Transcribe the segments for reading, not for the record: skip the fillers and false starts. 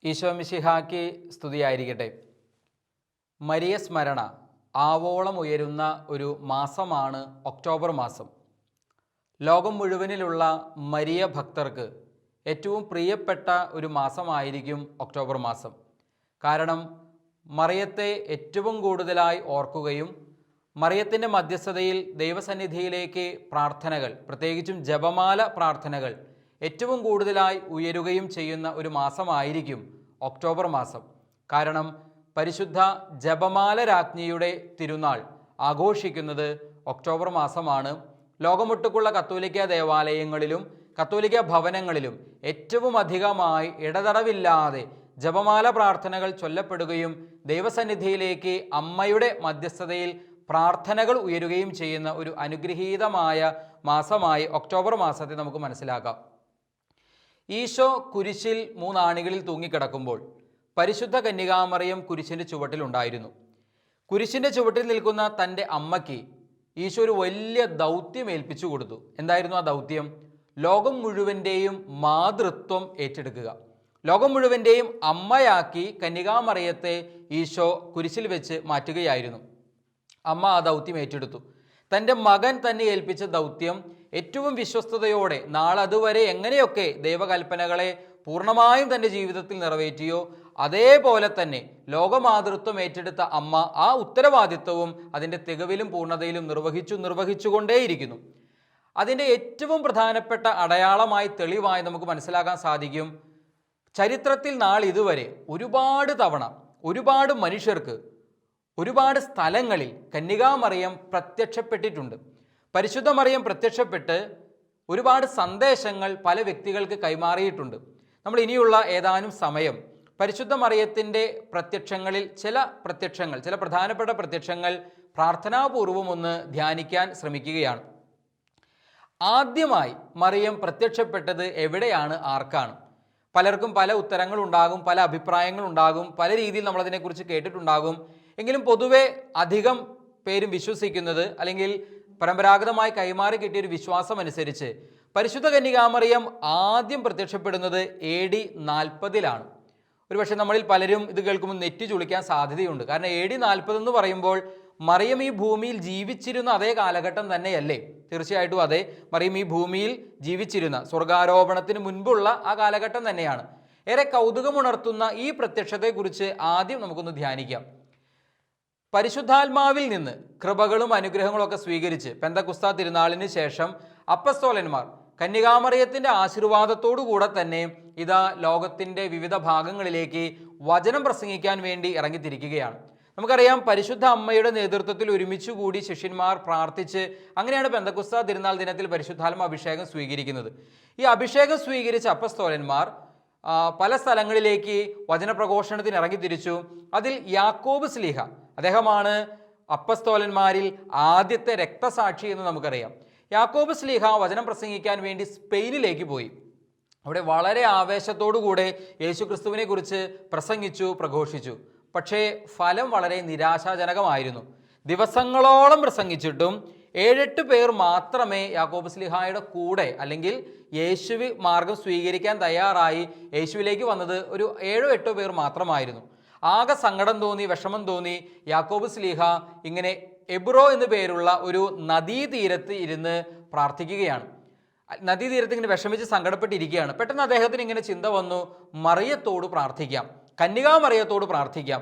ഈശോ മിശിഹായ്ക്ക് സ്തുതിയായിരിക്കട്ടെ. മരിയ സ്മരണ ആവോളം ഉയരുന്ന ഒരു മാസമാണ് ഒക്ടോബർ മാസം. ലോകം മുഴുവനിലുള്ള മരിയ ഭക്തർക്ക് ഏറ്റവും പ്രിയപ്പെട്ട ഒരു മാസമായിരിക്കും ഒക്ടോബർ മാസം. കാരണം മറിയത്തെ ഏറ്റവും കൂടുതലായി ഓർക്കുകയും മറിയത്തിൻ്റെ മധ്യസ്ഥതയിൽ ദൈവസന്നിധിയിലേക്ക് പ്രാർത്ഥനകൾ, പ്രത്യേകിച്ചും ജപമാല പ്രാർത്ഥനകൾ ഏറ്റവും കൂടുതലായി ഉയരുകയും ചെയ്യുന്ന ഒരു മാസമായിരിക്കും ഒക്ടോബർ മാസം. കാരണം പരിശുദ്ധ ജപമാല രാജ്ഞിയുടെ തിരുനാൾ ആഘോഷിക്കുന്നത് ഒക്ടോബർ മാസമാണ്. ലോകമൊട്ടുക്കുള്ള കത്തോലിക്ക ദേവാലയങ്ങളിലും കത്തോലിക്ക ഭവനങ്ങളിലും ഏറ്റവും അധികമായി ഇടതടവില്ലാതെ ജപമാല പ്രാർത്ഥനകൾ ചൊല്ലപ്പെടുകയും ദൈവസന്നിധിയിലേക്ക് അമ്മയുടെ മധ്യസ്ഥതയിൽ പ്രാർത്ഥനകൾ ഉയരുകയും ചെയ്യുന്ന ഒരു അനുഗ്രഹീതമായ മാസമായി ഒക്ടോബർ മാസത്തെ നമുക്ക് മനസ്സിലാക്കാം. ഈശോ കുരിശിൽ 3 ആണികളിൽ തൂങ്ങിക്കിടക്കുമ്പോൾ പരിശുദ്ധ കന്യകാമറിയം കുരിശിൻ്റെ ചുവട്ടിലുണ്ടായിരുന്നു. കുരിശിൻ്റെ ചുവട്ടിൽ നിൽക്കുന്ന തൻ്റെ അമ്മയ്ക്ക് ഈശോ ഒരു വലിയ ദൗത്യം ഏൽപ്പിച്ചു കൊടുത്തു. എന്തായിരുന്നു ആ ദൗത്യം? ലോകം മുഴുവൻ്റെയും മാതൃത്വം ഏറ്റെടുക്കുക. ലോകം മുഴുവൻ്റെയും അമ്മയാക്കി കന്യകാമറിയത്തെ ഈശോ കുരിശിൽ വെച്ച് മാറ്റുകയായിരുന്നു. അമ്മ ആ ദൗത്യം ഏറ്റെടുത്തു. തൻ്റെ മകൻ തന്നെ ഏൽപ്പിച്ച ദൗത്യം ഏറ്റവും വിശ്വസ്തയോടെ നാളതുവരെ എങ്ങനെയൊക്കെ ദൈവകൽപ്പനകളെ പൂർണ്ണമായും തൻ്റെ ജീവിതത്തിൽ നിറവേറ്റിയോ അതേപോലെ തന്നെ ലോകമാതൃത്വം ഏറ്റെടുത്ത അമ്മ ആ ഉത്തരവാദിത്വവും അതിൻ്റെ തികവിലും പൂർണ്ണതയിലും നിർവഹിച്ചുകൊണ്ടേയിരിക്കുന്നു. അതിൻ്റെ ഏറ്റവും പ്രധാനപ്പെട്ട അടയാളമായി, തെളിവായി നമുക്ക് മനസ്സിലാക്കാൻ സാധിക്കും, ചരിത്രത്തിൽ നാളിതുവരെ ഒരുപാട് തവണ ഒരുപാട് മനുഷ്യർക്ക് ഒരുപാട് സ്ഥലങ്ങളിൽ കന്യകാമറിയം പ്രത്യക്ഷപ്പെട്ടിട്ടുണ്ട്. പരിശുദ്ധ മറിയം പ്രത്യക്ഷപ്പെട്ട് ഒരുപാട് സന്ദേശങ്ങൾ പല വ്യക്തികൾക്ക് കൈമാറിയിട്ടുണ്ട്. നമ്മൾ ഇനിയുള്ള ഏതാനും സമയം പരിശുദ്ധ മറിയത്തിൻ്റെ പ്രത്യക്ഷങ്ങളിൽ ചില പ്രധാനപ്പെട്ട പ്രത്യക്ഷങ്ങൾ പ്രാർത്ഥനാപൂർവം ഒന്ന് ധ്യാനിക്കാൻ ശ്രമിക്കുകയാണ്. ആദ്യമായി മറിയം പ്രത്യക്ഷപ്പെട്ടത് എവിടെയാണ്, ആർക്കാണ്? പലർക്കും പല ഉത്തരങ്ങളുണ്ടാകും, പല അഭിപ്രായങ്ങളുണ്ടാകും, പല രീതിയിൽ നമ്മളതിനെക്കുറിച്ച് കേട്ടിട്ടുണ്ടാകും. എങ്കിലും പൊതുവെ അധികം പേരും വിശ്വസിക്കുന്നത്, അല്ലെങ്കിൽ പരമ്പരാഗതമായി കൈമാറി കിട്ടിയൊരു വിശ്വാസം അനുസരിച്ച് പരിശുദ്ധ കന്യകാമറിയം ആദ്യം പ്രത്യക്ഷപ്പെടുന്നത് AD 40 ഒരുപക്ഷെ നമ്മളിൽ പലരും ഇത് കേൾക്കുമ്പോൾ നെറ്റി ചുളിക്കാൻ സാധ്യതയുണ്ട്. കാരണം AD 40 എന്ന് പറയുമ്പോൾ മറിയം ഈ ഭൂമിയിൽ ജീവിച്ചിരുന്ന അതേ കാലഘട്ടം തന്നെയല്ലേ? തീർച്ചയായിട്ടും അതെ. മറിയം ഈ ഭൂമിയിൽ ജീവിച്ചിരുന്ന, സ്വർഗാരോപണത്തിന് മുൻപുള്ള ആ കാലഘട്ടം തന്നെയാണ്. ഏറെ കൗതുകമുണർത്തുന്ന ഈ പ്രത്യക്ഷത്തെക്കുറിച്ച് ആദ്യം നമുക്കൊന്ന് ധ്യാനിക്കാം. പരിശുദ്ധാത്മാവിൽ നിന്ന് കൃപകളും അനുഗ്രഹങ്ങളും ഒക്കെ സ്വീകരിച്ച് പെന്തക്കുസ്താ തിരുനാളിന് ശേഷം അപ്പസ്തോലന്മാർ കന്യകാമറിയത്തിൻ്റെ ആശീർവാദത്തോടുകൂടെ തന്നെ ഇതാ ലോകത്തിൻ്റെ വിവിധ ഭാഗങ്ങളിലേക്ക് വചനം പ്രസംഗിക്കാൻ വേണ്ടി ഇറങ്ങിത്തിരിക്കുകയാണ്. നമുക്കറിയാം, പരിശുദ്ധ അമ്മയുടെ നേതൃത്വത്തിൽ ഒരുമിച്ചുകൂടി ശിഷ്യന്മാർ പ്രാർത്ഥിച്ച് അങ്ങനെയാണ് പെന്തക്കുസ്താ തിരുനാൾ ദിനത്തിൽ പരിശുദ്ധാത്മ അഭിഷേകം സ്വീകരിക്കുന്നത്. ഈ അഭിഷേകം സ്വീകരിച്ച അപ്പസ്തോലന്മാർ പല സ്ഥലങ്ങളിലേക്ക് വചനപ്രഘോഷണത്തിന് ഇറങ്ങിത്തിരിച്ചു. അതിൽ യാക്കോബ് ശ്ലീഹ, അദ്ദേഹമാണ് അപ്പസ്തോലന്മാരിൽ ആദ്യത്തെ രക്തസാക്ഷി എന്ന് നമുക്കറിയാം. യാക്കോബ് ശ്ലീഹ വചനം പ്രസംഗിക്കാൻ വേണ്ടി സ്പെയിനിലേക്ക് പോയി. അവിടെ വളരെ ആവേശത്തോടുകൂടെ യേശുക്രിസ്തുവിനെ കുറിച്ച് പ്രസംഗിച്ചു, പ്രഘോഷിച്ചു. പക്ഷേ ഫലം വളരെ നിരാശാജനകമായിരുന്നു. ദിവസങ്ങളോളം പ്രസംഗിച്ചിട്ടും 7-8 പേർ മാത്രമേ യാക്കോബ് ശ്ലീഹായുടെ കൂടെ, അല്ലെങ്കിൽ യേശുവി മാർഗം സ്വീകരിക്കാൻ തയ്യാറായി യേശുവിലേക്ക് വന്നത് ഒരു 7-8 പേർ മാത്രമായിരുന്നു. ആകെ സങ്കടം തോന്നി, വിഷമം തോന്നി. യാക്കോബ് ശ്ലീഹ ഇങ്ങനെ എബ്രോ എന്നു പേരുള്ള ഒരു നദീതീരത്ത് ഇരുന്ന് പ്രാർത്ഥിക്കുകയാണ്. നദീതീരത്ത് ഇങ്ങനെ വിഷമിച്ച് സങ്കടപ്പെട്ടിരിക്കുകയാണ്. പെട്ടെന്ന് അദ്ദേഹത്തിന് ഇങ്ങനെ ചിന്ത വന്നു, മറിയത്തോട് പ്രാർത്ഥിക്കാം, കന്യകാമറിയത്തോട് പ്രാർത്ഥിക്കാം,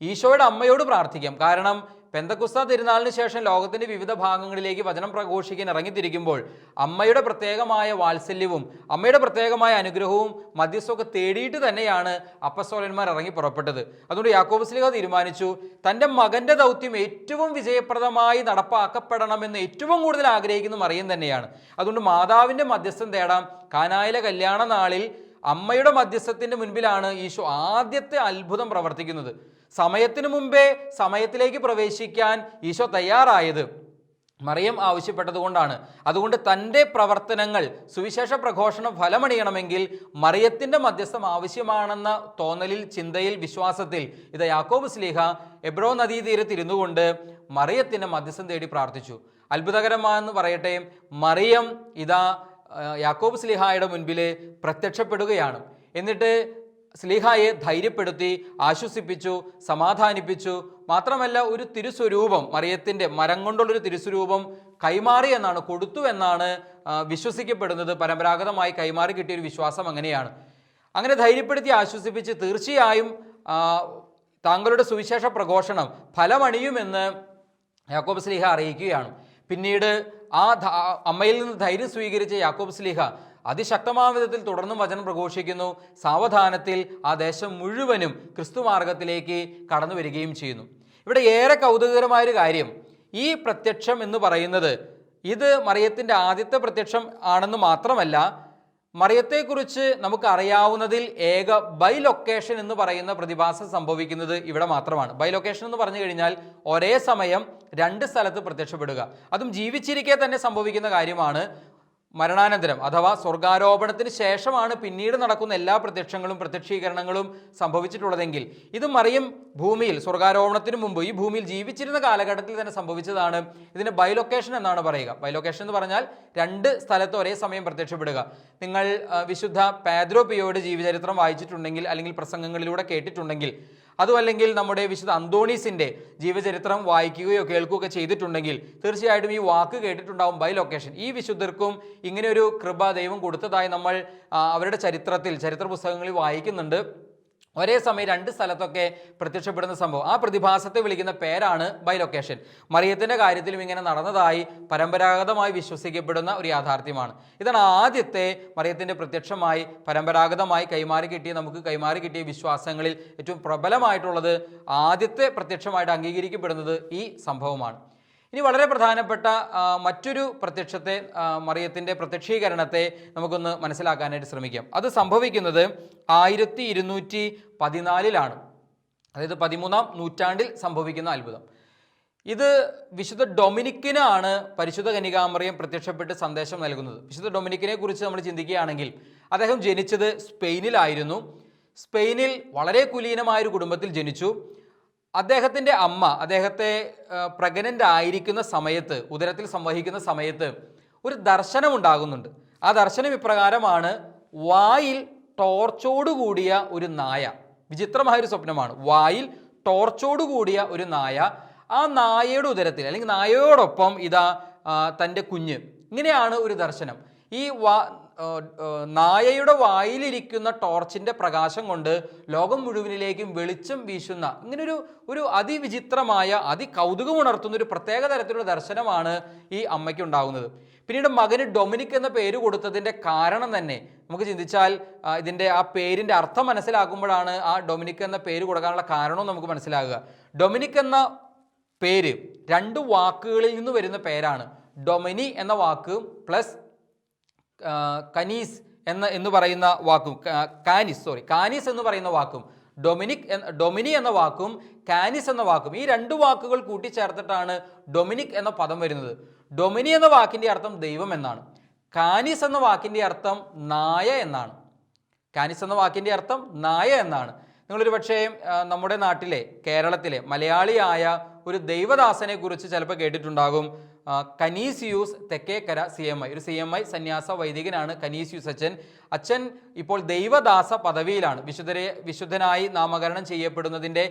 ഈശോയുടെ അമ്മയോട് പ്രാർത്ഥിക്കാം. കാരണം പെന്തക്കുസ്താ തിരുനാളിന് ശേഷം ലോകത്തിൻ്റെ വിവിധ ഭാഗങ്ങളിലേക്ക് വചനം പ്രഘോഷിക്കാൻ ഇറങ്ങിത്തിരിക്കുമ്പോൾ അമ്മയുടെ പ്രത്യേകമായ വാത്സല്യവും അമ്മയുടെ പ്രത്യേകമായ അനുഗ്രഹവും മധ്യസ്ഥമൊക്കെ തേടിയിട്ട് തന്നെയാണ് അപ്പസ്തോലന്മാർ ഇറങ്ങി പുറപ്പെട്ടത്. അതുകൊണ്ട് യാക്കോബ് ശ്ലീഹ തീരുമാനിച്ചു, തൻ്റെ മകൻ്റെ ദൗത്യം ഏറ്റവും വിജയപ്രദമായി നടപ്പാക്കപ്പെടണമെന്ന് ഏറ്റവും കൂടുതൽ ആഗ്രഹിക്കുന്ന മറിയം തന്നെയാണ്. അതുകൊണ്ട് മാതാവിൻ്റെ മധ്യസ്ഥം തേടാം. കാനായിലെ കല്യാണ നാളിൽ അമ്മയുടെ മധ്യസ്ഥത്തിൻ്റെ മുൻപിലാണ് ഈശോ ആദ്യത്തെ അത്ഭുതം പ്രവർത്തിക്കുന്നത്. സമയത്തിന് മുമ്പേ സമയത്തിലേക്ക് പ്രവേശിക്കാൻ ഈശോ തയ്യാറായത് മറിയം ആവശ്യപ്പെട്ടതുകൊണ്ടാണ്. അതുകൊണ്ട് തൻ്റെ പ്രവർത്തനങ്ങൾ, സുവിശേഷ പ്രഘോഷണം ഫലമണിയണമെങ്കിൽ മറിയത്തിൻ്റെ മധ്യസ്ഥം ആവശ്യമാണെന്ന തോന്നലിൽ, ചിന്തയിൽ, വിശ്വാസത്തിൽ ഇത് യാക്കോബ് ശ്ലീഹ എബ്രോ നദീതീരത്തിരുന്നു കൊണ്ട് മറിയത്തിൻ്റെ മധ്യസ്ഥം തേടി പ്രാർത്ഥിച്ചു. അത്ഭുതകരമാണെന്ന് പറയട്ടെ, മറിയം ഇതാ യാക്കോബ് ശ്ലീഹായുടെ മുൻപിൽ പ്രത്യക്ഷപ്പെടുകയാണ്. എന്നിട്ട് സ്ലീഹായെ ധൈര്യപ്പെടുത്തി, ആശ്വസിപ്പിച്ചു, സമാധാനിപ്പിച്ചു. മാത്രമല്ല ഒരു തിരുസ്വരൂപം, മറിയത്തിൻ്റെ മരം കൊണ്ടുള്ളൊരു തിരുസ്വരൂപം കൈമാറി എന്നാണ്, കൊടുത്തു എന്നാണ് വിശ്വസിക്കപ്പെടുന്നത്. പരമ്പരാഗതമായി കൈമാറി കിട്ടിയൊരു വിശ്വാസം അങ്ങനെയാണ്. അങ്ങനെ ധൈര്യപ്പെടുത്തി ആശ്വസിപ്പിച്ച് തീർച്ചയായും താങ്കളുടെ സുവിശേഷ പ്രഘോഷണം ഫലമണിയുമെന്ന് യാക്കോബ് സ്ലീഹ അറിയിക്കുകയാണ്. പിന്നീട് ആ അമ്മയിൽ നിന്ന് ധൈര്യം സ്വീകരിച്ച യാക്കോബ് സ്ലീഹ അതിശക്തമായ വിധത്തിൽ തുടർന്നും വചനം പ്രഘോഷിക്കുന്നു. സാവധാനത്തിൽ ആ ദേശം മുഴുവനും ക്രിസ്തു മാർഗത്തിലേക്ക് കടന്നു വരികയും ചെയ്യുന്നു. ഇവിടെ ഏറെ കൗതുകകരമായൊരു കാര്യം, ഈ പ്രത്യക്ഷം എന്ന് പറയുന്നത് ഇത് മറിയത്തിൻ്റെ ആദ്യത്തെ പ്രത്യക്ഷം ആണെന്ന് മാത്രമല്ല, മറിയത്തെക്കുറിച്ച് നമുക്ക് അറിയാവുന്നതിൽ ഏക ബൈലൊക്കേഷൻ എന്ന് പറയുന്ന പ്രതിഭാസം സംഭവിക്കുന്നത് ഇവിടെ മാത്രമാണ്. ബൈലൊക്കേഷൻ എന്ന് പറഞ്ഞു കഴിഞ്ഞാൽ ഒരേ സമയം രണ്ട് സ്ഥലത്ത് പ്രത്യക്ഷപ്പെടുക, അതും ജീവിച്ചിരിക്കെ തന്നെ സംഭവിക്കുന്ന കാര്യമാണ്. മരണാനന്തരം അഥവാ സ്വർഗാരോപണത്തിന് ശേഷമാണ് പിന്നീട് നടക്കുന്ന എല്ലാ പ്രത്യക്ഷങ്ങളും പ്രത്യക്ഷീകരണങ്ങളും സംഭവിച്ചിട്ടുള്ളതെങ്കിൽ ഇത് മറിയം ഭൂമിയിൽ സ്വർഗാരോപണത്തിന് മുമ്പ് ഈ ഭൂമിയിൽ ജീവിച്ചിരുന്ന കാലഘട്ടത്തിൽ തന്നെ സംഭവിച്ചതാണ്. ഇതിന് ബൈലൊക്കേഷൻ എന്നാണ് പറയുക. ബൈലൊക്കേഷൻ എന്ന് പറഞ്ഞാൽ രണ്ട് സ്ഥലത്ത് ഒരേ സമയം പ്രത്യക്ഷപ്പെടുക. നിങ്ങൾ വിശുദ്ധ പാദ്രോ പിയോയുടെ ജീവചരിത്രം വായിച്ചിട്ടുണ്ടെങ്കിൽ, അല്ലെങ്കിൽ പ്രസംഗങ്ങളിലൂടെ കേട്ടിട്ടുണ്ടെങ്കിൽ, അതുമല്ലെങ്കിൽ നമ്മുടെ വിശുദ്ധ അന്തോണീസിൻ്റെ ജീവചരിത്രം വായിക്കുകയോ കേൾക്കുകയോ ചെയ്തിട്ടുണ്ടെങ്കിൽ തീർച്ചയായിട്ടും ഈ വാക്ക് കേട്ടിട്ടുണ്ടാവും, ബൈലൊക്കേഷൻ. ഈ വിശുദ്ധർക്കും ഇങ്ങനെയൊരു കൃപ ദൈവം കൊടുത്തതായി നമ്മൾ അവരുടെ ചരിത്ര പുസ്തകങ്ങളിൽ വായിക്കുന്നുണ്ട്. ഒരേ സമയം രണ്ട് സ്ഥലത്തൊക്കെ പ്രത്യക്ഷപ്പെടുന്ന സംഭവം, ആ പ്രതിഭാസത്തെ വിളിക്കുന്ന പേരാണ് ബൈലൊക്കേഷൻ. മറിയത്തിൻ്റെ കാര്യത്തിലും ഇങ്ങനെ നടന്നതായി പരമ്പരാഗതമായി വിശ്വസിക്കപ്പെടുന്ന ഒരു യാഥാർത്ഥ്യമാണ്. ഇതാണ് ആദ്യത്തെ മറിയത്തിൻ്റെ പ്രത്യക്ഷമായി പരമ്പരാഗതമായി നമുക്ക് കൈമാറി കിട്ടിയ വിശ്വാസങ്ങളിൽ ഏറ്റവും പ്രബലമായിട്ടുള്ളത്. ആദ്യത്തെ പ്രത്യക്ഷമായിട്ട് അംഗീകരിക്കപ്പെടുന്നത് ഈ സംഭവമാണ്. ഇനി വളരെ പ്രധാനപ്പെട്ട മറ്റൊരു പ്രത്യക്ഷത്തെ, മറിയത്തിൻ്റെ പ്രത്യക്ഷീകരണത്തെ നമുക്കൊന്ന് മനസ്സിലാക്കാനായിട്ട് ശ്രമിക്കാം. അത് സംഭവിക്കുന്നത് 1214 അതായത് 13-ാം നൂറ്റാണ്ടിൽ സംഭവിക്കുന്ന അത്ഭുതം. ഇത് വിശുദ്ധ ഡൊമിനിക്കിനാണ് പരിശുദ്ധ കന്യകാമറിയം പ്രത്യക്ഷപ്പെട്ട് സന്ദേശം നൽകുന്നത്. വിശുദ്ധ ഡൊമിനിക്കിനെ കുറിച്ച് നമ്മൾ ചിന്തിക്കുകയാണെങ്കിൽ അദ്ദേഹം ജനിച്ചത് സ്പെയിനിലായിരുന്നു. സ്പെയിനിൽ വളരെ കുലീനമായൊരു കുടുംബത്തിൽ ജനിച്ചു. അദ്ദേഹത്തിൻ്റെ അമ്മ അദ്ദേഹത്തെ പ്രഗ്നൻ്റ് ആയിരിക്കുന്ന സമയത്ത്, ഉദരത്തിൽ സംവഹിക്കുന്ന സമയത്ത് ഒരു ദർശനം ഉണ്ടാകുന്നുണ്ട്. ആ ദർശനം ഇപ്രകാരമാണ്: വായിൽ ടോർച്ചോട് കൂടിയ ഒരു നായ. വിചിത്രമായൊരു സ്വപ്നമാണ്. വായിൽ ടോർച്ചോട് കൂടിയ ഒരു നായ, ആ നായയുടെ ഉദരത്തിൽ അല്ലെങ്കിൽ നായയോടൊപ്പം ഇതാ തൻ്റെ കുഞ്ഞ്. ഇങ്ങനെയാണ് ഒരു ദർശനം. ഈ നായയുടെ വായിലിരിക്കുന്ന ടോർച്ചിൻ്റെ പ്രകാശം കൊണ്ട് ലോകം മുഴുവനിലേക്കും വെളിച്ചം വീശുന്ന ഇങ്ങനൊരു അതിവിചിത്രമായ അതികൗതുകമുണർത്തുന്ന ഒരു പ്രത്യേക തരത്തിലുള്ള ദർശനമാണ് ഈ അമ്മയ്ക്ക് ഉണ്ടാകുന്നത്. പിന്നീട് മകന് ഡൊമിനിക് എന്ന പേര് കൊടുത്തതിൻ്റെ കാരണം തന്നെ നമുക്ക് ചിന്തിച്ചാൽ ഇതിൻ്റെ ആ പേരിൻ്റെ അർത്ഥം മനസ്സിലാക്കുമ്പോഴാണ് ആ ഡൊമിനിക് എന്ന പേര് കൊടുക്കാനുള്ള കാരണവും നമുക്ക് മനസ്സിലാകുക. ഡൊമിനിക് എന്ന പേര് രണ്ട് വാക്കുകളിൽ നിന്ന് വരുന്ന പേരാണ്. ഡൊമിനി എന്ന വാക്ക് പ്ലസ് കനീസ് എന്ന് പറയുന്ന വാക്കും, കാനീസ് എന്ന് പറയുന്ന വാക്കും, ഡൊമിനി എന്ന വാക്കും കാനിസ് എന്ന വാക്കും, ഈ രണ്ട് വാക്കുകൾ കൂട്ടിച്ചേർത്തിട്ടാണ് ഡൊമിനിക് എന്ന പദം വരുന്നത്. ഡൊമിനി എന്ന വാക്കിൻ്റെ അർത്ഥം ദൈവം എന്നാണ്. കാനിസ് എന്ന വാക്കിൻ്റെ അർത്ഥം നായ എന്നാണ്. കാനിസ് എന്ന വാക്കിൻ്റെ അർത്ഥം നായ എന്നാണ്. നിങ്ങളൊരു പക്ഷേ നമ്മുടെ നാട്ടിലെ, കേരളത്തിലെ മലയാളിയായ ഒരു ദൈവദാസനെ കുറിച്ച് ചിലപ്പോൾ കേട്ടിട്ടുണ്ടാകും. കനീസിയൂസ് തെക്കേക്കര CMI, ഒരു CMI സന്യാസ വൈദികനാണ് കനീസിയൂസ് അച്ഛൻ ഇപ്പോൾ ദൈവദാസ പദവിയിലാണ്. വിശുദ്ധനായി നാമകരണം ചെയ്യപ്പെടുന്നതിൻ്റെ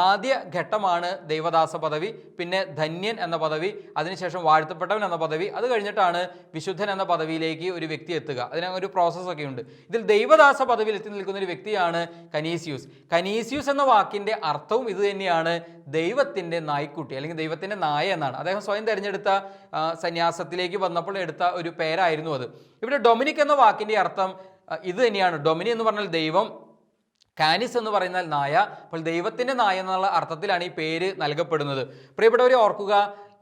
ആദ്യ ഘട്ടമാണ് ദൈവദാസ പദവി, പിന്നെ ധന്യൻ എന്ന പദവി, അതിനുശേഷം വാഴ്ത്തപ്പെട്ടവൻ എന്ന പദവി, അത് കഴിഞ്ഞിട്ടാണ് വിശുദ്ധൻ എന്ന പദവിയിലേക്ക് ഒരു വ്യക്തി എത്തുക. അതിനൊരു പ്രോസസ്സൊക്കെ ഉണ്ട്. ഇതിൽ ദൈവദാസ പദവിയിൽ എത്തി നിൽക്കുന്ന ഒരു വ്യക്തിയാണ് കനീസിയൂസ്. കനീസിയൂസ് എന്ന വാക്കിൻ്റെ അർത്ഥവും ഇത് തന്നെയാണ്, ദൈവത്തിൻ്റെ നായ്ക്കുട്ടി അല്ലെങ്കിൽ ദൈവത്തിൻ്റെ നായ എന്നാണ്. അദ്ദേഹം സ്വയം തിരഞ്ഞെടുത്ത സന്യാസത്തിലേക്ക് വന്നപ്പോൾ എടുത്ത ഒരു പേരായിരുന്നു അത്. ഇവിടെ ഡൊമിനിക് എന്ന വാക്കിൻ്റെ അർത്ഥം ഇത് തന്നെയാണ്. ഡൊമിനി എന്ന് പറഞ്ഞാൽ ദൈവം, കാനിസ് എന്ന് പറയുന്നാൽ നായ. അപ്പോൾ ദൈവത്തിൻ്റെ നായ എന്നുള്ള അർത്ഥത്തിലാണ് ഈ പേര് നൽകപ്പെടുന്നത്. പ്രിയപ്പെട്ടവരെ ഓർക്കുക,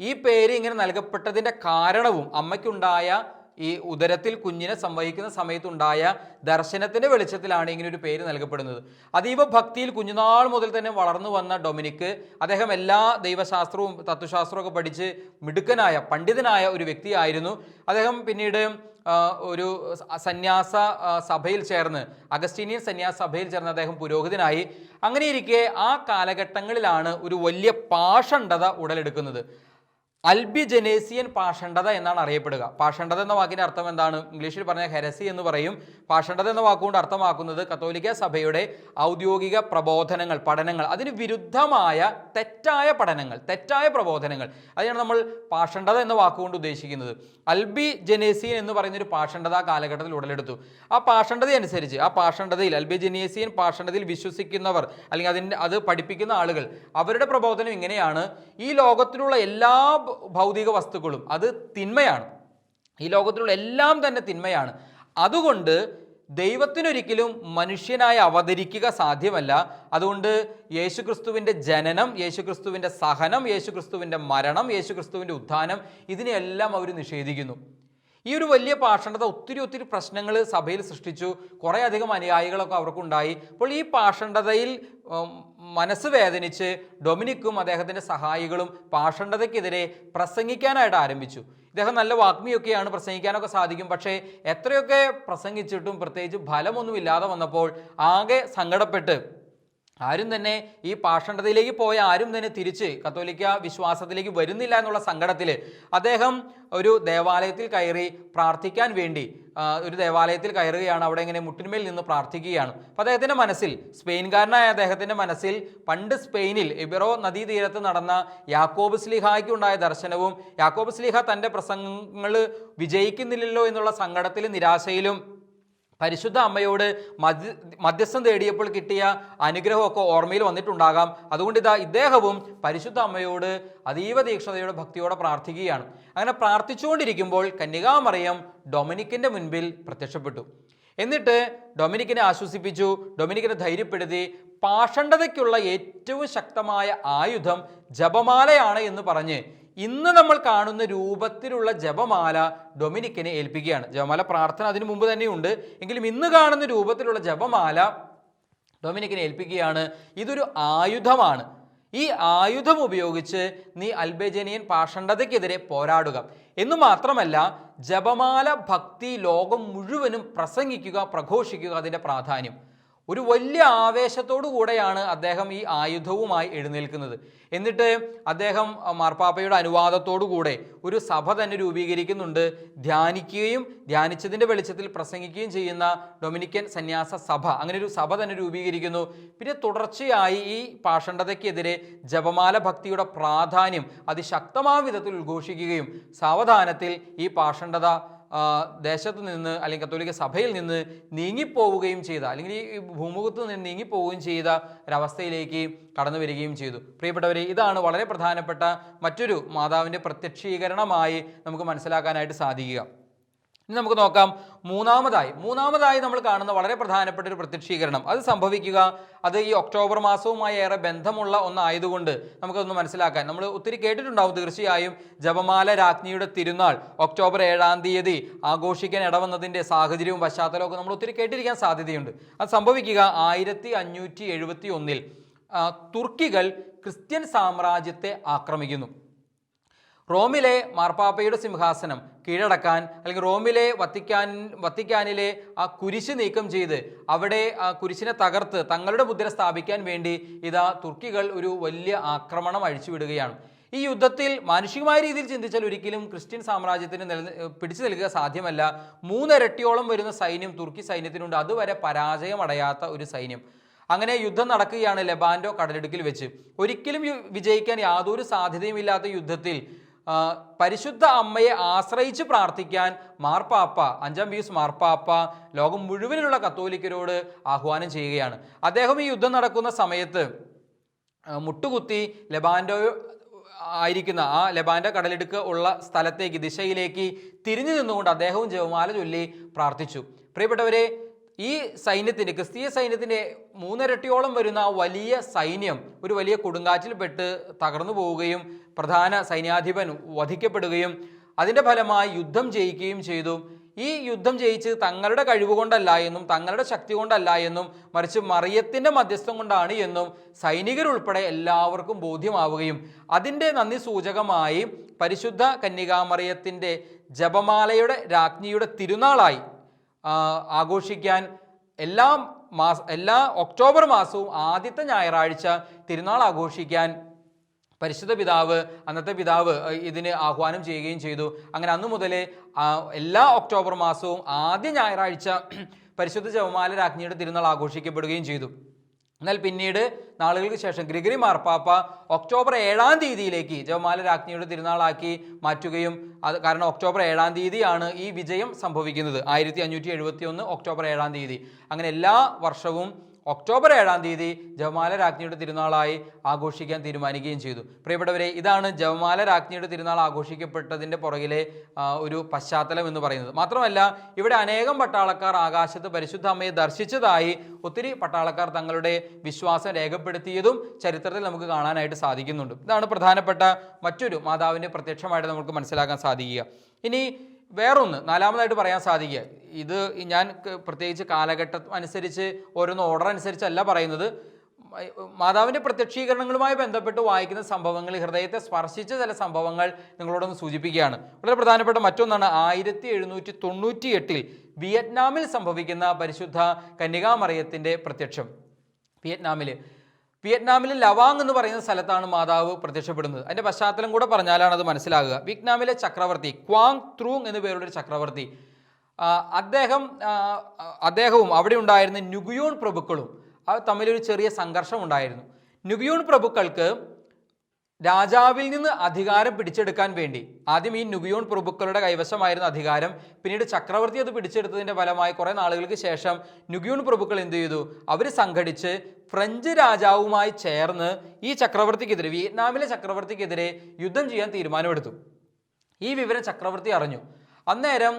ഈ പേര് ഇങ്ങനെ നൽകപ്പെട്ടതിൻ്റെ കാരണവും അമ്മയ്ക്കുണ്ടായ ഈ ഉദരത്തിൽ കുഞ്ഞിനെ സംവഹിക്കുന്ന സമയത്തുണ്ടായ ദർശനത്തിൻ്റെ വെളിച്ചത്തിലാണ് ഇങ്ങനെ ഒരു പേര് നൽകപ്പെടുന്നത്. അതീവ ഭക്തിയിൽ കുഞ്ഞുനാൾ മുതൽ തന്നെ വളർന്നു വന്ന ഡൊമിനിക്, അദ്ദേഹം എല്ലാ ദൈവശാസ്ത്രവും തത്വശാസ്ത്രവും ഒക്കെ പഠിച്ച് മിടുക്കനായ പണ്ഡിതനായ ഒരു വ്യക്തിയായിരുന്നു. അദ്ദേഹം പിന്നീട് ഒരു സന്യാസ സഭയിൽ ചേർന്ന്, അഗസ്റ്റീനിയൻ സന്യാസ സഭയിൽ ചേർന്ന് അദ്ദേഹം പുരോഹിതനായി. അങ്ങനെയിരിക്കെ ആ കാലഘട്ടങ്ങളിലാണ് ഒരു വലിയ പാഷണ്ഡത ഉടലെടുക്കുന്നത്. അൽബിജനേസിയൻ പാഷണ്ഡത എന്നാണ് അറിയപ്പെടുക. പാഷണ്ഡത എന്ന വാക്കിൻ്റെ അർത്ഥം എന്താണ്? ഇംഗ്ലീഷിൽ പറഞ്ഞ ഹെരസി എന്ന് പറയും. പാഷണ്ഡത എന്ന വാക്കുകൊണ്ട് അർത്ഥമാക്കുന്നത് കത്തോലിക്ക സഭയുടെ ഔദ്യോഗിക പ്രബോധനങ്ങൾ, പഠനങ്ങൾ, അതിന് വിരുദ്ധമായ തെറ്റായ പഠനങ്ങൾ, തെറ്റായ പ്രബോധനങ്ങൾ, അതിനാണ് നമ്മൾ പാഷണ്ഡത എന്ന വാക്കുകൊണ്ട് ഉദ്ദേശിക്കുന്നത്. അൽബിജനേസിയൻ എന്ന് പറയുന്ന ഒരു പാഷണ്ഡത കാലഘട്ടത്തിൽ ഉടലെടുത്തു. ആ പാഷണ്ഡത അനുസരിച്ച്, ആ പാഷണ്ഡതയിൽ, അൽബിജനേസിയൻ പാഷണ്ഡതയിൽ വിശ്വസിക്കുന്നവർ അല്ലെങ്കിൽ അത് പഠിപ്പിക്കുന്ന ആളുകൾ, അവരുടെ പ്രബോധനം ഇങ്ങനെയാണ്: ഈ ലോകത്തിലുള്ള എല്ലാ ഭൗതിക വസ്തുക്കളും അത് തിന്മയാണ്. ഈ ലോകത്തിലുള്ള എല്ലാം തന്നെ തിന്മയാണ്. അതുകൊണ്ട് ദൈവത്തിനൊരിക്കലും മനുഷ്യനായി അവതരിക്കുക സാധ്യമല്ല. അതുകൊണ്ട് യേശുക്രിസ്തുവിൻ്റെ ജനനം, യേശുക്രിസ്തുവിൻ്റെ സഹനം, യേശുക്രിസ്തുവിൻ്റെ മരണം, യേശുക്രിസ്തുവിൻ്റെ ഉത്ഥാനം, ഇതിനെല്ലാം അവർ നിഷേധിക്കുന്നു. ഈ ഒരു വലിയ പാഷണ്ഡത ഒത്തിരി പ്രശ്നങ്ങൾ സഭയിൽ സൃഷ്ടിച്ചു. കുറേ അധികം അനുയായികളൊക്കെ അവർക്കുണ്ടായി. അപ്പോൾ ഈ പാഷണ്ഡതയിൽ മനസ്സ് വേദനിച്ച് ഡൊമിനിക്കും അദ്ദേഹത്തിൻ്റെ സഹായികളും പാഷണ്ഡതയ്ക്കെതിരെ പ്രസംഗിക്കാനായിട്ട് ആരംഭിച്ചു. ഇദ്ദേഹം നല്ല വാഗ്മിയൊക്കെയാണ്, പ്രസംഗിക്കാനൊക്കെ സാധിക്കും. പക്ഷേ എത്രയൊക്കെ പ്രസംഗിച്ചിട്ടും പ്രത്യേകിച്ച് ഫലമൊന്നുമില്ലാതെ വന്നപ്പോൾ ആകെ സങ്കടപ്പെട്ട് ആരും തന്നെ ഈ പാഷണ്ഡതയിലേക്ക് പോയ ആരും തന്നെ തിരിച്ച് കത്തോലിക്ക വിശ്വാസത്തിലേക്ക് വരുന്നില്ല എന്നുള്ള സങ്കടത്തിൽ അദ്ദേഹം ഒരു ദേവാലയത്തിൽ കയറി പ്രാർത്ഥിക്കാൻ വേണ്ടി ഒരു ദേവാലയത്തിൽ കയറുകയാണ്. അവിടെ ഇങ്ങനെ മുട്ടിന്മേൽ നിന്ന് പ്രാർത്ഥിക്കുകയാണ്. അപ്പോൾ അദ്ദേഹത്തിൻ്റെ മനസ്സിൽ, സ്പെയിൻകാരനായ അദ്ദേഹത്തിൻ്റെ മനസ്സിൽ, പണ്ട് സ്പെയിനിൽ എബിറോ നദീതീരത്ത് നടന്ന യാക്കോബ് സ്ലീഹായ്ക്കുണ്ടായ ദർശനവും, യാക്കോബ് സ്ലീഹ തൻ്റെ പ്രസംഗങ്ങൾ വിജയിക്കുന്നില്ലല്ലോ എന്നുള്ള സങ്കടത്തിലും നിരാശയിലും പരിശുദ്ധ അമ്മയോട് മധ്യസ്ഥം തേടിയപ്പോൾ കിട്ടിയ അനുഗ്രഹമൊക്കെ ഓർമ്മയിൽ വന്നിട്ടുണ്ടാകാം. അതുകൊണ്ട് ഇദ്ദേഹവും പരിശുദ്ധ അമ്മയോട് അതീവ തീക്ഷ്ണതയോടെ ഭക്തിയോടെ പ്രാർത്ഥിക്കുകയാണ്. അങ്ങനെ പ്രാർത്ഥിച്ചുകൊണ്ടിരിക്കുമ്പോൾ കന്യകാമറിയം ഡൊമിനിക്കിൻ്റെ മുൻപിൽ പ്രത്യക്ഷപ്പെട്ടു. എന്നിട്ട് ഡൊമിനിക്കിനെ ആശ്വസിപ്പിച്ചു, ഡൊമിനിക്കിനെ ധൈര്യപ്പെടുത്തി. പാഷണ്ഡതയ്ക്കുള്ള ഏറ്റവും ശക്തമായ ആയുധം ജപമാലയാണ് എന്ന് പറഞ്ഞ് ഇന്ന് നമ്മൾ കാണുന്ന രൂപത്തിലുള്ള ജപമാല ഡൊമിനിക്കിനെ ഏൽപ്പിക്കുകയാണ്. ജപമാല പ്രാർത്ഥന അതിനു മുമ്പ് തന്നെയുണ്ട്, എങ്കിലും ഇന്ന് കാണുന്ന രൂപത്തിലുള്ള ജപമാല ഡൊമിനിക്കിനെ ഏൽപ്പിക്കുകയാണ്. ഇതൊരു ആയുധമാണ്. ഈ ആയുധം ഉപയോഗിച്ച് നീ അൽബേജനിയൻ പാഷണ്ഡതയ്ക്കെതിരെ പോരാടുക എന്നു മാത്രമല്ല, ജപമാല ഭക്തി ലോകം മുഴുവനും പ്രസംഗിക്കുക, പ്രഘോഷിക്കുക, അതിൻ്റെ പ്രാധാന്യം. ഒരു വലിയ ആവേശത്തോടു കൂടെയാണ് അദ്ദേഹം ഈ ആയുധവുമായി എഴുന്നേൽക്കുന്നത്. എന്നിട്ട് അദ്ദേഹം മാർപ്പാപ്പയുടെ അനുവാദത്തോടു കൂടെ ഒരു സഭ തന്നെ രൂപീകരിക്കുന്നുണ്ട്. ധ്യാനിക്കുകയും ധ്യാനിച്ചതിൻ്റെ വെളിച്ചത്തിൽ പ്രസംഗിക്കുകയും ചെയ്യുന്ന ഡൊമിനിക്കൻ സന്യാസ സഭ, അങ്ങനെ ഒരു സഭ തന്നെ രൂപീകരിക്കുന്നു. പിന്നെ തുടർച്ചയായി ഈ പാഷണ്ഡതയ്ക്കെതിരെ ജപമാല ഭക്തിയുടെ പ്രാധാന്യം അതിശക്തമായ വിധത്തിൽ ഉദ്ഘോഷിക്കുകയും സാവധാനത്തിൽ ഈ പാഷണ്ഡത ദേശത്ത് നിന്ന് അല്ലെങ്കിൽ കത്തോലിക്ക സഭയിൽ നിന്ന് നീങ്ങിപ്പോവുകയും ചെയ്ത, അല്ലെങ്കിൽ ഈ ഭൂമുഖത്ത് നിന്ന് നീങ്ങിപ്പോവുകയും ചെയ്ത ഒരവസ്ഥയിലേക്ക് കടന്നു വരികയും ചെയ്തു. പ്രിയപ്പെട്ടവരെ, ഇതാണ് വളരെ പ്രധാനപ്പെട്ട മറ്റൊരു മാതാവിൻ്റെ പ്രത്യക്ഷീകരണമായി നമുക്ക് മനസ്സിലാക്കാനായിട്ട് സാധിക്കുക. ഇനി നമുക്ക് നോക്കാം മൂന്നാമതായി നമ്മൾ കാണുന്ന വളരെ പ്രധാനപ്പെട്ട ഒരു പ്രത്യക്ഷീകരണം. അത് സംഭവിക്കുക, അത് ഈ ഒക്ടോബർ മാസവുമായി ഏറെ ബന്ധമുള്ള ഒന്നായതുകൊണ്ട് നമുക്കതൊന്ന് മനസ്സിലാക്കാൻ, നമ്മൾ ഒത്തിരി കേട്ടിട്ടുണ്ടാവും തീർച്ചയായും. ജപമാല രാജ്ഞിയുടെ തിരുനാൾ ഒക്ടോബർ 7-ാം തീയതി ആഘോഷിക്കാൻ ഇടവന്നതിൻ്റെ സാഹചര്യവും പശ്ചാത്തലമൊക്കെ നമ്മൾ ഒത്തിരി കേട്ടിരിക്കാൻ സാധ്യതയുണ്ട്. അത് സംഭവിക്കുക 1571 തുർക്കികൾ ക്രിസ്ത്യൻ സാമ്രാജ്യത്തെ ആക്രമിക്കുന്നു. റോമിലെ മാർപ്പാപ്പയുടെ സിംഹാസനം കീഴടക്കാൻ, അല്ലെങ്കിൽ റോമിലെ വത്തിക്കാനിലെ ആ കുരിശ് നീക്കം ചെയ്ത് അവിടെ ആ കുരിശിനെ തകർത്ത് തങ്ങളുടെ മുദ്ര സ്ഥാപിക്കാൻ വേണ്ടി തുർക്കികൾ ഒരു വലിയ ആക്രമണം അഴിച്ചുവിടുകയാണ്. ഈ യുദ്ധത്തിൽ മാനുഷികമായ രീതിയിൽ ചിന്തിച്ചാൽ ഒരിക്കലും ക്രിസ്ത്യൻ സാമ്രാജ്യത്തിന് പിടിച്ചു നിൽക്കുക സാധ്യമല്ല. 3 ഇരട്ടിയോളം വരുന്ന സൈന്യം തുർക്കി സൈന്യത്തിനുണ്ട്, അതുവരെ പരാജയമടയാത്ത ഒരു സൈന്യം. അങ്ങനെ യുദ്ധം നടക്കുകയാണ് ലെബാൻഡോ കടലിടുക്കിൽ വെച്ച്. ഒരിക്കലും വിജയിക്കാൻ യാതൊരു സാധ്യതയുമില്ലാത്ത യുദ്ധത്തിൽ പരിശുദ്ധ അമ്മയെ ആശ്രയിച്ച് പ്രാർത്ഥിക്കാൻ മാർപ്പാപ്പ, 5-ാം പീയൂസ് മാർപ്പാപ്പ ലോകം മുഴുവനുള്ള കത്തോലിക്കരോട് ആഹ്വാനം ചെയ്യുകയാണ്. അദ്ദേഹം ഈ യുദ്ധം നടക്കുന്ന സമയത്ത് മുട്ടുകുത്തി ലെബാൻഡോ ആയിരിക്കുന്ന ആ ലെബാൻഡോ കടലിടുക്ക് ഉള്ള ദിശയിലേക്ക് തിരിഞ്ഞു നിന്നുകൊണ്ട് അദ്ദേഹവും ജപമാല ചൊല്ലി പ്രാർത്ഥിച്ചു. പ്രിയപ്പെട്ടവരെ, ഈ സൈന്യത്തിൻ്റെ, ക്രിസ്തീയ സൈന്യത്തിൻ്റെ 3 ഇരട്ടിയോളം വരുന്ന വലിയ സൈന്യം ഒരു വലിയ കൊടുങ്കാറ്റിൽപ്പെട്ട് തകർന്നു പോവുകയും പ്രധാന സൈന്യാധിപൻ വധിക്കപ്പെടുകയും അതിൻ്റെ ഫലമായി യുദ്ധം ജയിക്കുകയും ചെയ്തു. ഈ യുദ്ധം ജയിച്ച് തങ്ങളുടെ കഴിവ് കൊണ്ടല്ല എന്നും തങ്ങളുടെ ശക്തി കൊണ്ടല്ല എന്നും മറിച്ച് മറിയത്തിൻ്റെ മധ്യസ്ഥം കൊണ്ടാണ് എന്നും സൈനികരുൾപ്പെടെ എല്ലാവർക്കും ബോധ്യമാവുകയും അതിൻ്റെ നന്ദി സൂചകമായി പരിശുദ്ധ കന്യകാമറിയത്തിൻ്റെ ജപമാലയുടെ രാജ്ഞിയുടെ തിരുനാളായി ആഘോഷിക്കാൻ എല്ലാ ഒക്ടോബർ മാസവും ആദ്യത്തെ ഞായറാഴ്ച തിരുനാൾ ആഘോഷിക്കാൻ പരിശുദ്ധ പിതാവ്, അന്നത്തെ പിതാവ് ഇതിന് ആഹ്വാനം ചെയ്യുകയും ചെയ്തു. അങ്ങനെ അന്നു മുതൽ എല്ലാ ഒക്ടോബർ മാസവും ആദ്യ ഞായറാഴ്ച പരിശുദ്ധ ജപമാല രാജ്ഞിയുടെ തിരുനാൾ ആഘോഷിക്കപ്പെടുകയും ചെയ്തു. എന്നാൽ പിന്നീട് നാളുകൾക്ക് ശേഷം ഗ്രിഗറി മാർപ്പാപ്പ ഒക്ടോബർ 7-ാം തീയതിയിലേക്ക് ജപമാല രാജ്ഞിയുടെ തിരുനാളാക്കി മാറ്റുകയും കാരണം ഒക്ടോബർ 7-ാം തീയതിയാണ് ഈ വിജയം സംഭവിക്കുന്നത്, 1571 ഒക്ടോബർ 7-ാം തീയതി. അങ്ങനെ എല്ലാ വർഷവും ഒക്ടോബർ 7-ാം തീയതി ജപമാല രാജ്ഞിയുടെ തിരുനാളായി ആഘോഷിക്കാൻ തീരുമാനിക്കുകയും ചെയ്തു. പ്രിയപ്പെട്ടവരെ, ഇതാണ് ജപമാല രാജ്ഞിയുടെ തിരുനാൾ ആഘോഷിക്കപ്പെട്ടതിൻ്റെ പുറകിലെ ഒരു പശ്ചാത്തലം എന്ന് പറയുന്നത്. മാത്രമല്ല, ഇവിടെ അനേകം പട്ടാളക്കാർ ആകാശത്ത് പരിശുദ്ധ അമ്മയെ ദർശിച്ചതായി ഒത്തിരി പട്ടാളക്കാർ തങ്ങളുടെ വിശ്വാസം രേഖപ്പെടുത്തിയതും ചരിത്രത്തിൽ നമുക്ക് കാണാനായിട്ട് സാധിക്കുന്നുണ്ട്. ഇതാണ് പ്രധാനപ്പെട്ട മറ്റൊരു മാതാവിൻ്റെ പ്രത്യക്ഷമായിട്ട് നമുക്ക് മനസ്സിലാക്കാൻ സാധിക്കുക. ഇനി വേറൊന്ന് നാലാമതായിട്ട് പറയാൻ സാധിക്കുക, ഇത് ഞാൻ പ്രത്യേകിച്ച് കാലഘട്ടം അനുസരിച്ച് ഓരോന്ന് ഓർഡർ അനുസരിച്ചല്ല പറയുന്നത്, മാതാവിൻ്റെ പ്രത്യക്ഷീകരണങ്ങളുമായി ബന്ധപ്പെട്ട് വായിക്കുന്ന സംഭവങ്ങൾ, ഹൃദയത്തെ സ്പർശിച്ച ചില സംഭവങ്ങൾ നിങ്ങളോടൊന്ന് സൂചിപ്പിക്കുകയാണ്. വളരെ പ്രധാനപ്പെട്ട മറ്റൊന്നാണ് 1798 വിയറ്റ്നാമിൽ സംഭവിക്കുന്ന പരിശുദ്ധ കന്യകാമറിയത്തിൻ്റെ പ്രത്യക്ഷം. വിയറ്റ്നാമിലെ ലവാങ് എന്ന് പറയുന്ന സ്ഥലത്താണ് മാതാവ് പ്രത്യക്ഷപ്പെടുന്നത്. അതിൻ്റെ പശ്ചാത്തലം കൂടെ പറഞ്ഞാലാണ് അത് മനസ്സിലാകുക. വിയറ്റ്നാമിലെ ചക്രവർത്തി ക്വാങ് ത്രൂങ് എന്നു പേരുള്ള ഒരു ചക്രവർത്തി, അദ്ദേഹവും അവിടെ ഉണ്ടായിരുന്ന നുഗുയോൺ പ്രഭുക്കളും തമ്മിലൊരു ചെറിയ സംഘർഷം ഉണ്ടായിരുന്നു. നുഗുയോൺ പ്രഭുക്കൾക്ക് രാജാവിൽ നിന്ന് അധികാരം പിടിച്ചെടുക്കാൻ വേണ്ടി ആദ്യം ഈ നുഗിയോൺ പ്രഭുക്കളുടെ കൈവശമായിരുന്ന അധികാരം, പിന്നീട് ചക്രവർത്തി അത് പിടിച്ചെടുത്തതിൻ്റെ ഫലമായി കുറേ നാളുകൾക്ക് ശേഷം നുഗിയോൺ പ്രഭുക്കൾ എന്ത് ചെയ്തു, അവർ സംഘടിച്ച് ഫ്രഞ്ച് രാജാവുമായി ചേർന്ന് ഈ ചക്രവർത്തിക്കെതിരെ, വിയറ്റ്നാമിലെ ചക്രവർത്തിക്കെതിരെ യുദ്ധം ചെയ്യാൻ തീരുമാനമെടുത്തു. ഈ വിവരം ചക്രവർത്തി അറിഞ്ഞു. അന്നേരം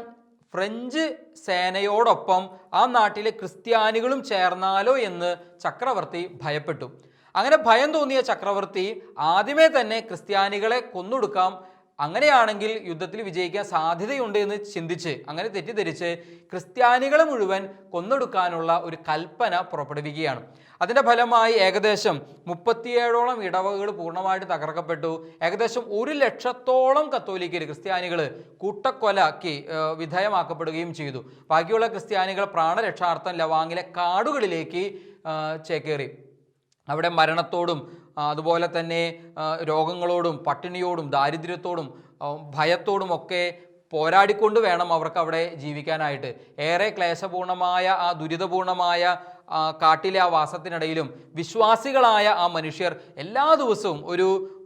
ഫ്രഞ്ച് സേനയോടൊപ്പം ആ നാട്ടിലെ ക്രിസ്ത്യാനികളും ചേർന്നാലോ എന്ന് ചക്രവർത്തി ഭയപ്പെട്ടു. അങ്ങനെ ഭയം തോന്നിയ ചക്രവർത്തി ആദ്യമേ തന്നെ ക്രിസ്ത്യാനികളെ കൊന്നൊടുക്കാം, അങ്ങനെയാണെങ്കിൽ യുദ്ധത്തിൽ വിജയിക്കാൻ സാധ്യതയുണ്ട് എന്ന് ചിന്തിച്ച്, അങ്ങനെ തെറ്റിദ്ധരിച്ച് ക്രിസ്ത്യാനികളെ മുഴുവൻ കൊന്നൊടുക്കാനുള്ള ഒരു കൽപ്പന പുറപ്പെടുവിക്കുകയാണ്. അതിൻ്റെ ഫലമായി ഏകദേശം 37ഓളം ഇടവകകൾ പൂർണ്ണമായിട്ട് തകർക്കപ്പെട്ടു. ഏകദേശം 100,000-ഓളം കത്തോലിക്കർ, ക്രിസ്ത്യാനികൾ കൂട്ടക്കൊലയ്ക്ക് വിധേയമാക്കപ്പെടുകയും ചെയ്തു. ബാക്കിയുള്ള ക്രിസ്ത്യാനികൾ പ്രാണരക്ഷാർത്ഥം ലവാങ്ങിലെ കാടുകളിലേക്ക് ചേക്കേറി. അവിടെ മരണത്തോടും അതുപോലെ തന്നെ രോഗങ്ങളോടും പട്ടിണിയോടും ദാരിദ്ര്യത്തോടും ഭയത്തോടും ഒക്കെ പോരാടിക്കൊണ്ട് വേണം അവർക്ക് അവിടെ ജീവിക്കാനായിട്ട്. ഏറെ ക്ലേശപൂർണമായ ആ ദുരിതപൂർണമായ കാട്ടിലെ ആ വാസത്തിനിടയിലും വിശ്വാസികളായ ആ മനുഷ്യർ എല്ലാ ദിവസവും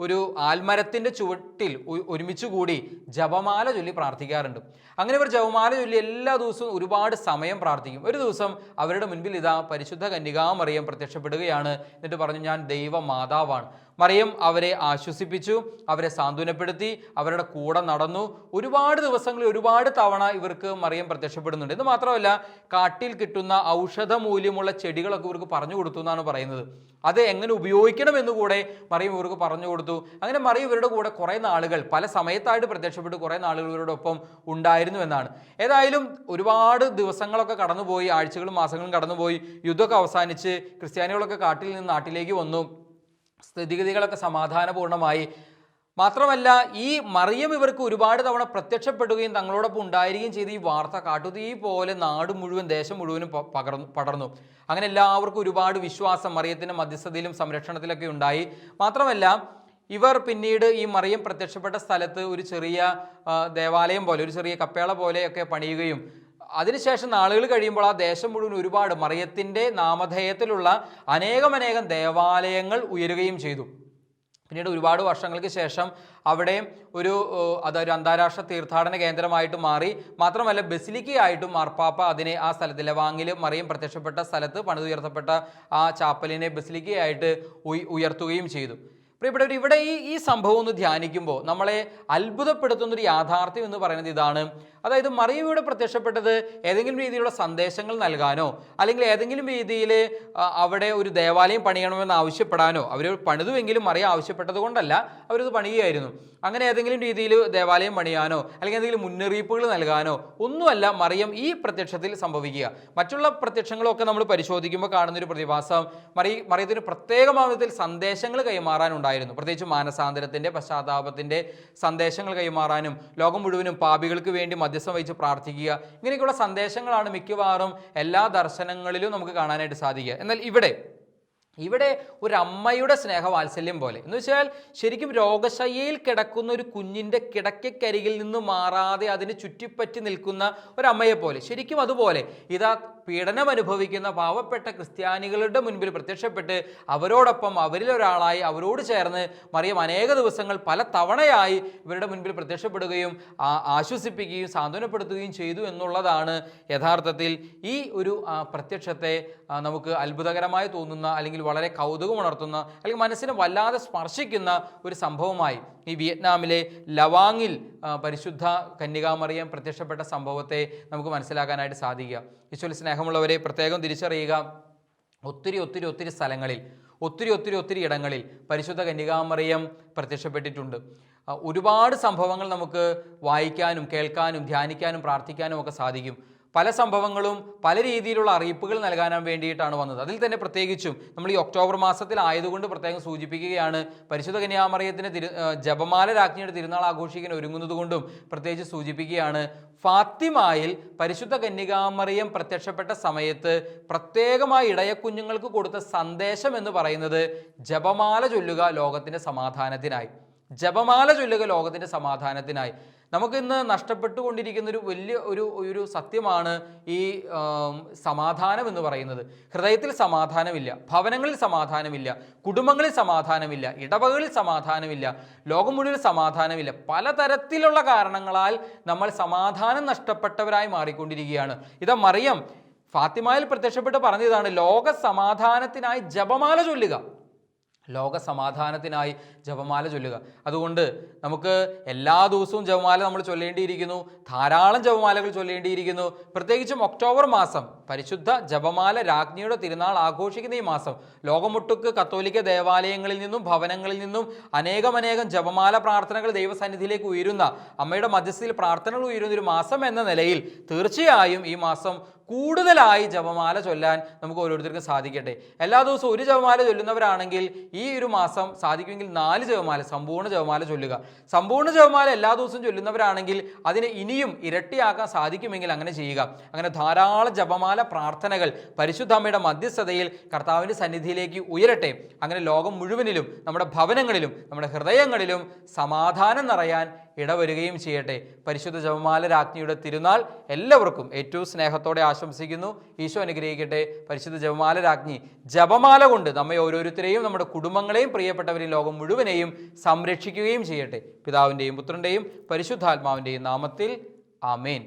ഒരു ആൽമരത്തിൻ്റെ ചുവട്ടിൽ ഒരുമിച്ച് കൂടി ജപമാല ചൊല്ലി പ്രാർത്ഥിക്കാറുണ്ട്. അങ്ങനെ ഇവർ ജപമാല ചൊല്ലി എല്ലാ ദിവസവും ഒരുപാട് സമയം പ്രാർത്ഥിക്കും. ഒരു ദിവസം അവരുടെ മുൻപിൽ ഇതാ പരിശുദ്ധ കന്യകാമറിയം പ്രത്യക്ഷപ്പെടുകയാണ്. എന്നിട്ട് പറഞ്ഞു, ഞാൻ ദൈവ മാതാവാണ്. മറിയം അവരെ ആശ്വസിപ്പിച്ചു, അവരെ സാന്ത്വനപ്പെടുത്തി, അവരുടെ കൂടെ നടന്നു. ഒരുപാട് ദിവസങ്ങളിൽ ഒരുപാട് തവണ ഇവർക്ക് മറിയം പ്രത്യക്ഷപ്പെടുന്നുണ്ട്. ഇത് മാത്രമല്ല, കാട്ടിൽ കിട്ടുന്ന ഔഷധ മൂല്യമുള്ള ചെടികളൊക്കെ ഇവർക്ക് പറഞ്ഞു കൊടുത്തു എന്നാണ് പറയുന്നത്. അത് എങ്ങനെ ഉപയോഗിക്കണമെന്ന് കൂടെ മറിയം ഇവർക്ക് പറഞ്ഞു കൊടുത്തു. അങ്ങനെ മറിയം ഇവരുടെ കൂടെ കുറേ നാളുകൾ, പല സമയത്തായിട്ട് പ്രത്യക്ഷപ്പെട്ട് കുറേ നാളുകൾ ഇവരോടൊപ്പം ഉണ്ടായിരുന്നു എന്നാണ്. ഏതായാലും ഒരുപാട് ദിവസങ്ങളൊക്കെ കടന്നുപോയി, ആഴ്ചകളും മാസങ്ങളും കടന്നുപോയി. യുദ്ധമൊക്കെ അവസാനിച്ച് ക്രിസ്ത്യാനികളൊക്കെ കാട്ടിൽ നിന്ന് നാട്ടിലേക്ക് വന്നു. സ്ഥിതിഗതികളൊക്കെ സമാധാനപൂർണ്ണമായി. മാത്രമല്ല, ഈ മറിയം ഇവർക്ക് ഒരുപാട് തവണ പ്രത്യക്ഷപ്പെടുകയും തങ്ങളോടൊപ്പം ഉണ്ടായിരിക്കുകയും ചെയ്ത് ഈ വാർത്ത കാട്ടുതീ പോലെ നാട് മുഴുവൻ, ദേശം മുഴുവനും പടർന്നു. അങ്ങനെ എല്ലാവർക്കും ഒരുപാട് വിശ്വാസം മറിയത്തിൻ്റെ മധ്യസ്ഥതയിലും സംരക്ഷണത്തിലൊക്കെ ഉണ്ടായി. മാത്രമല്ല, ഇവർ പിന്നീട് ഈ മറിയം പ്രത്യക്ഷപ്പെട്ട സ്ഥലത്ത് ഒരു ചെറിയ ദേവാലയം പോലെ, ഒരു ചെറിയ കപ്പേള പോലെയൊക്കെ പണിയുകയും അതിനുശേഷം നാളുകൾ കഴിയുമ്പോൾ ആ ദേശം മുഴുവൻ ഒരുപാട് മറിയത്തിൻ്റെ നാമധേയത്തിലുള്ള അനേകം ദേവാലയങ്ങൾ ഉയരുകയും ചെയ്തു. പിന്നീട് ഒരുപാട് വർഷങ്ങൾക്ക് ശേഷം അവിടെ അതൊരു അന്താരാഷ്ട്ര തീർത്ഥാടന കേന്ദ്രമായിട്ട് മാറി. മാത്രമല്ല, ബസിലിക്കയായിട്ടും മാർപ്പാപ്പ അതിനെ ആ സ്ഥലത്ത് ലവാങ്ങിൽ മറിയം പ്രത്യക്ഷപ്പെട്ട സ്ഥലത്ത് പണിതുയർത്തപ്പെട്ട ആ ചാപ്പലിനെ ബസിലിക്കയായിട്ട് ഉയർത്തുകയും ചെയ്തു. പ്രിയപ്പെട്ടവർ, ഇവിടെ ഈ സംഭവം ഒന്ന് ധ്യാനിക്കുമ്പോൾ നമ്മളെ അത്ഭുതപ്പെടുത്തുന്നൊരു യാഥാർത്ഥ്യം എന്ന് പറയുന്നത് ഇതാണ്. അതായത് മറിയം ഇവിടെ പ്രത്യക്ഷപ്പെട്ടത് ഏതെങ്കിലും രീതിയിലുള്ള സന്ദേശങ്ങൾ നൽകാനോ അല്ലെങ്കിൽ ഏതെങ്കിലും രീതിയിൽ അവിടെ ഒരു ദേവാലയം പണിയണമെന്ന് ആവശ്യപ്പെടാനോ, അവർ പണിതുവെങ്കിലും മറിയം ആവശ്യപ്പെട്ടത് കൊണ്ടല്ല, അവരത് പണിയുകയായിരുന്നു. അങ്ങനെ ഏതെങ്കിലും രീതിയിൽ ദേവാലയം പണിയാനോ അല്ലെങ്കിൽ എന്തെങ്കിലും മുന്നറിയിപ്പുകൾ നൽകാനോ ഒന്നുമല്ല മറിയം ഈ പ്രത്യക്ഷത്തിൽ സംഭവിക്കുക. മറ്റുള്ള പ്രത്യക്ഷങ്ങളൊക്കെ നമ്മൾ പരിശോധിക്കുമ്പോൾ കാണുന്നൊരു പ്രതിഭാസം, മറിയത്തിന് പ്രത്യേകമായ വിധത്തിൽ സന്ദേശങ്ങൾ കൈമാറാനുണ്ടായിരുന്നു. പ്രത്യേകിച്ച് മാനസാന്തരത്തിൻ്റെ, പശ്ചാത്താപത്തിൻ്റെ സന്ദേശങ്ങൾ കൈമാറാനും ലോകം മുഴുവനും പാപികൾക്ക് വേണ്ടി മധ്യസ്ഥം വഹിച്ച് പ്രാർത്ഥിക്കുക, ഇങ്ങനെയൊക്കെയുള്ള സന്ദേശങ്ങളാണ് മിക്കവാറും എല്ലാ ദർശനങ്ങളിലും നമുക്ക് കാണാനായിട്ട് സാധിക്കുക. എന്നാൽ ഇവിടെ ഇവിടെ ഒരു അമ്മയുടെ സ്നേഹവാത്സല്യം പോലെ എന്ന് വെച്ചാൽ ശരിക്കും രോഗശയ്യയിൽ കിടക്കുന്ന ഒരു കുഞ്ഞിൻ്റെ കിടക്കക്കരികിൽ നിന്ന് മാറാതെ അതിന് ചുറ്റിപ്പറ്റി നിൽക്കുന്ന ഒരമ്മയെ പോലെ, ശരിക്കും അതുപോലെ ഇതാ പീഡനം അനുഭവിക്കുന്ന പാവപ്പെട്ട ക്രിസ്ത്യാനികളുടെ മുൻപിൽ പ്രത്യക്ഷപ്പെട്ട് അവരോടൊപ്പം അവരിലൊരാളായി അവരോട് ചേർന്ന് മറിയം അനേക ദിവസങ്ങൾ പല തവണയായി ഇവരുടെ മുൻപിൽ പ്രത്യക്ഷപ്പെടുകയും ആശ്വസിപ്പിക്കുകയും സാന്ത്വനപ്പെടുത്തുകയും ചെയ്തു എന്നുള്ളതാണ് യഥാർത്ഥത്തിൽ ഈ ഒരു പ്രത്യക്ഷത്തെ നമുക്ക് അത്ഭുതകരമായി തോന്നുന്ന, അല്ലെങ്കിൽ വളരെ കൗതുകമുണർത്തുന്ന, അല്ലെങ്കിൽ മനസ്സിനെ വല്ലാതെ സ്പർശിക്കുന്ന ഒരു സംഭവമായി ഈ വിയറ്റ്നാമിലെ ലവാങ്ങിൽ പരിശുദ്ധ കന്യകാമറിയം പ്രത്യക്ഷപ്പെട്ട സംഭവത്തെ നമുക്ക് മനസ്സിലാക്കാനായിട്ട് സാധിക്കുക. ഈശോയിൽ സ്നേഹമുള്ളവരെ പ്രത്യേകം തിരിച്ചറിയുക, ഒത്തിരി ഒത്തിരി ഒത്തിരി സ്ഥലങ്ങളിൽ, ഒത്തിരി ഒത്തിരി ഒത്തിരി ഇടങ്ങളിൽ പരിശുദ്ധ കന്യകാമറിയം പ്രത്യക്ഷപ്പെട്ടിട്ടുണ്ട്. ഒരുപാട് സംഭവങ്ങൾ നമുക്ക് വായിക്കാനും കേൾക്കാനും ധ്യാനിക്കാനും പ്രാർത്ഥിക്കാനും ഒക്കെ സാധിക്കും. പല സംഭവങ്ങളും പല രീതിയിലുള്ള അറിയിപ്പുകൾ നൽകാൻ വേണ്ടിയിട്ടാണ് വന്നത്. അതിൽ തന്നെ പ്രത്യേകിച്ചും നമ്മൾ ഈ ഒക്ടോബർ മാസത്തിൽ ആയതുകൊണ്ട് പ്രത്യേകം സൂചിപ്പിക്കുകയാണ്. പരിശുദ്ധ കന്യാമറിയത്തിന് ജപമാല രാജ്ഞിയുടെ തിരുനാൾ ആഘോഷിക്കാൻ ഒരുങ്ങുന്നത് കൊണ്ടും പ്രത്യേകിച്ച് സൂചിപ്പിക്കുകയാണ്. ഫാത്തിമയിൽ പരിശുദ്ധ കന്യകാമറിയം പ്രത്യക്ഷപ്പെട്ട സമയത്ത് പ്രത്യേകമായി ഇടയക്കുഞ്ഞുങ്ങൾക്ക് കൊടുത്ത സന്ദേശം എന്ന് പറയുന്നത് ജപമാല ചൊല്ലുക ലോകത്തിൻ്റെ സമാധാനത്തിനായി, ജപമാല ചൊല്ലുക ലോകത്തിൻ്റെ സമാധാനത്തിനായി. നമുക്കിന്ന് നഷ്ടപ്പെട്ടുകൊണ്ടിരിക്കുന്ന ഒരു വലിയ ഒരു സത്യമാണ് ഈ സമാധാനം എന്ന് പറയുന്നത്. ഹൃദയത്തിൽ സമാധാനമില്ല, ഭവനങ്ങളിൽ സമാധാനമില്ല, കുടുംബങ്ങളിൽ സമാധാനമില്ല, ഇടവകളിൽ സമാധാനമില്ല, ലോകം മുഴുവൻ സമാധാനമില്ല. പലതരത്തിലുള്ള കാരണങ്ങളാൽ നമ്മൾ സമാധാനം നഷ്ടപ്പെട്ടവരായി മാറിക്കൊണ്ടിരിക്കുകയാണ്. ഇതാ മറിയം ഫാത്തിമയിൽ പ്രത്യക്ഷപ്പെട്ട് പറഞ്ഞതാണ്, ലോക സമാധാനത്തിനായി ജപമാല ചൊല്ലുക, ലോക സമാധാനത്തിനായി ജപമാല ചൊല്ലുക. അതുകൊണ്ട് നമുക്ക് എല്ലാ ദിവസവും ജപമാല നമ്മൾ ചൊല്ലേണ്ടിയിരിക്കുന്നു, ധാരാളം ജപമാലകൾ ചൊല്ലേണ്ടിയിരിക്കുന്നു. പ്രത്യേകിച്ചും ഒക്ടോബർ മാസം പരിശുദ്ധ ജപമാല രാജ്ഞിയുടെ തിരുനാൾ ആഘോഷിക്കുന്ന ഈ മാസം ലോകമൊട്ടുക്ക് കത്തോലിക്ക ദേവാലയങ്ങളിൽ നിന്നും ഭവനങ്ങളിൽ നിന്നും അനേകം ജപമാല പ്രാർത്ഥനകൾ ദൈവസന്നിധിയിലേക്ക് ഉയരുന്ന, അമ്മയുടെ മധ്യസ്ഥയിൽ പ്രാർത്ഥനകൾ ഉയരുന്ന ഒരു മാസം എന്ന നിലയിൽ തീർച്ചയായും ഈ മാസം കൂടുതലായി ജപമാല ചൊല്ലാൻ നമുക്ക് ഓരോരുത്തർക്കും സാധിക്കട്ടെ. എല്ലാ ദിവസവും ഒരു ജപമാല ചൊല്ലുന്നവരാണെങ്കിൽ ഈ ഒരു മാസം സാധിക്കുമെങ്കിൽ 4 ജപമാല, സമ്പൂർണ്ണ ജപമാല ചൊല്ലുക. സമ്പൂർണ്ണ ജപമാല എല്ലാ ദിവസവും ചൊല്ലുന്നവരാണെങ്കിൽ അതിനെ ഇനിയും ഇരട്ടിയാക്കാൻ സാധിക്കുമെങ്കിൽ അങ്ങനെ ചെയ്യുക. അങ്ങനെ ധാരാളം ജപമാല പ്രാർത്ഥനകൾ പരിശുദ്ധ അമ്മയുടെ മധ്യസ്ഥതയിൽ കർത്താവിൻ്റെ സന്നിധിയിലേക്ക് ഉയരട്ടെ. അങ്ങനെ ലോകം മുഴുവനിലും നമ്മുടെ ഭവനങ്ങളിലും നമ്മുടെ ഹൃദയങ്ങളിലും സമാധാനം നിറയാൻ ഇടവരുകയും ചെയ്യട്ടെ. പരിശുദ്ധ ജപമാല രാജ്ഞിയുടെ തിരുനാൾ എല്ലാവർക്കും ഏറ്റവും സ്നേഹത്തോടെ ആശംസിക്കുന്നു. ഈശോ അനുഗ്രഹിക്കട്ടെ. പരിശുദ്ധ ജപമാല രാജ്ഞി ജപമാല കൊണ്ട് നമ്മെ ഓരോരുത്തരെയും നമ്മുടെ കുടുംബങ്ങളെയും പ്രിയപ്പെട്ടവരെയും ലോകം മുഴുവനെയും സംരക്ഷിക്കുകയും ചെയ്യട്ടെ. പിതാവിൻ്റെയും പുത്രൻ്റെയും പരിശുദ്ധാത്മാവിൻ്റെയും നാമത്തിൽ ആമേൻ.